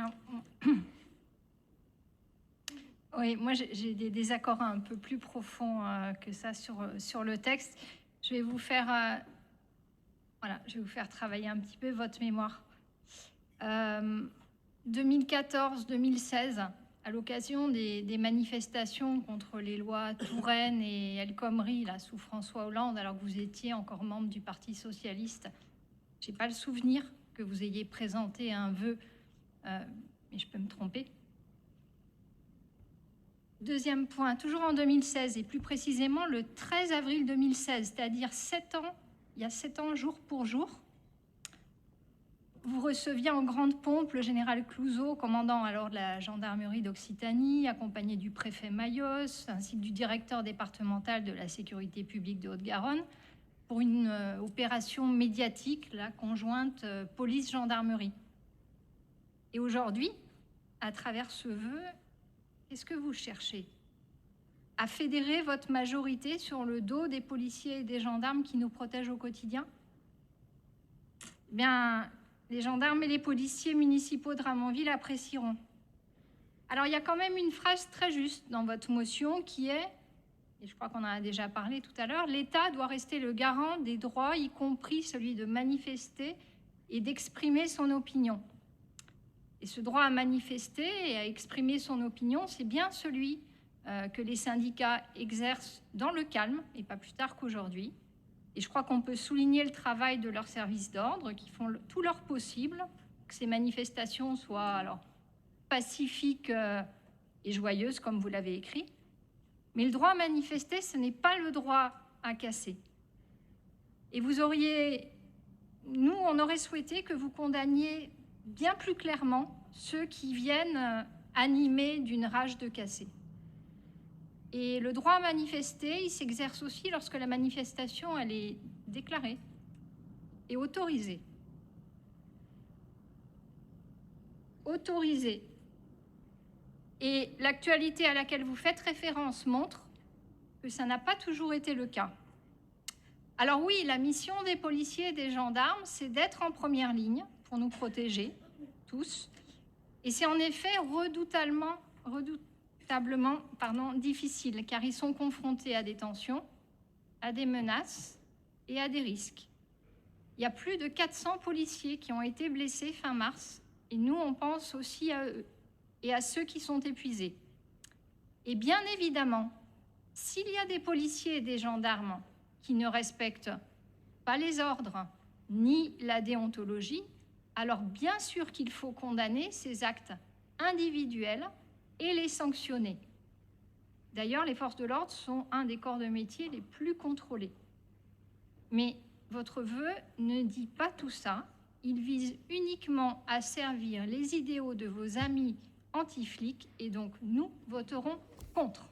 Alors, oui, moi j'ai des désaccords un peu plus profonds que ça sur le texte. Je vais vous faire, voilà, je vais vous faire travailler un petit peu votre mémoire. 2014-2016, à l'occasion des manifestations contre les lois Touraine et El Khomri, là, sous François Hollande, alors que vous étiez encore membre du Parti socialiste, je n'ai pas le souvenir que vous ayez présenté un vœu, mais je peux me tromper. Deuxième point, toujours en 2016, et plus précisément le 13 avril 2016, c'est-à-dire 7 ans, il y a 7 ans jour pour jour, vous receviez en grande pompe le général Clouzot, commandant alors de la gendarmerie d'Occitanie, accompagné du préfet Mayos, ainsi que du directeur départemental de la sécurité publique de Haute-Garonne, pour une opération médiatique, la conjointe police-gendarmerie. Et aujourd'hui, à travers ce vœu, qu'est-ce que vous cherchez? À fédérer votre majorité sur le dos des policiers et des gendarmes qui nous protègent au quotidien? Eh bien, les gendarmes et les policiers municipaux de Ramonville apprécieront. Alors, il y a quand même une phrase très juste dans votre motion qui est, et je crois qu'on en a déjà parlé tout à l'heure, l'État doit rester le garant des droits, y compris celui de manifester et d'exprimer son opinion. Et ce droit à manifester et à exprimer son opinion, c'est bien celui que les syndicats exercent dans le calme, et pas plus tard qu'aujourd'hui. Et je crois qu'on peut souligner le travail de leurs services d'ordre qui font tout leur possible que ces manifestations soient alors pacifiques et joyeuses, comme vous l'avez écrit. Mais le droit à manifester, ce n'est pas le droit à casser. Et nous, on aurait souhaité que vous condamniez bien plus clairement ceux qui viennent animés d'une rage de casser. Et le droit à manifester, il s'exerce aussi lorsque la manifestation, elle est déclarée et autorisée. Autorisée. Et l'actualité à laquelle vous faites référence montre que ça n'a pas toujours été le cas. Alors oui, la mission des policiers et des gendarmes, c'est d'être en première ligne pour nous protéger, tous. Et c'est en effet redoutablement difficile, car ils sont confrontés à des tensions, à des menaces et à des risques. Il y a plus de 400 policiers qui ont été blessés fin mars, et nous, on pense aussi à eux et à ceux qui sont épuisés. Et bien évidemment, s'il y a des policiers et des gendarmes qui ne respectent pas les ordres ni la déontologie, alors bien sûr qu'il faut condamner ces actes individuels et les sanctionner. D'ailleurs, les forces de l'ordre sont un des corps de métier les plus contrôlés. Mais votre vœu ne dit pas tout ça. Il vise uniquement à servir les idéaux de vos amis anti-flics et donc nous voterons contre.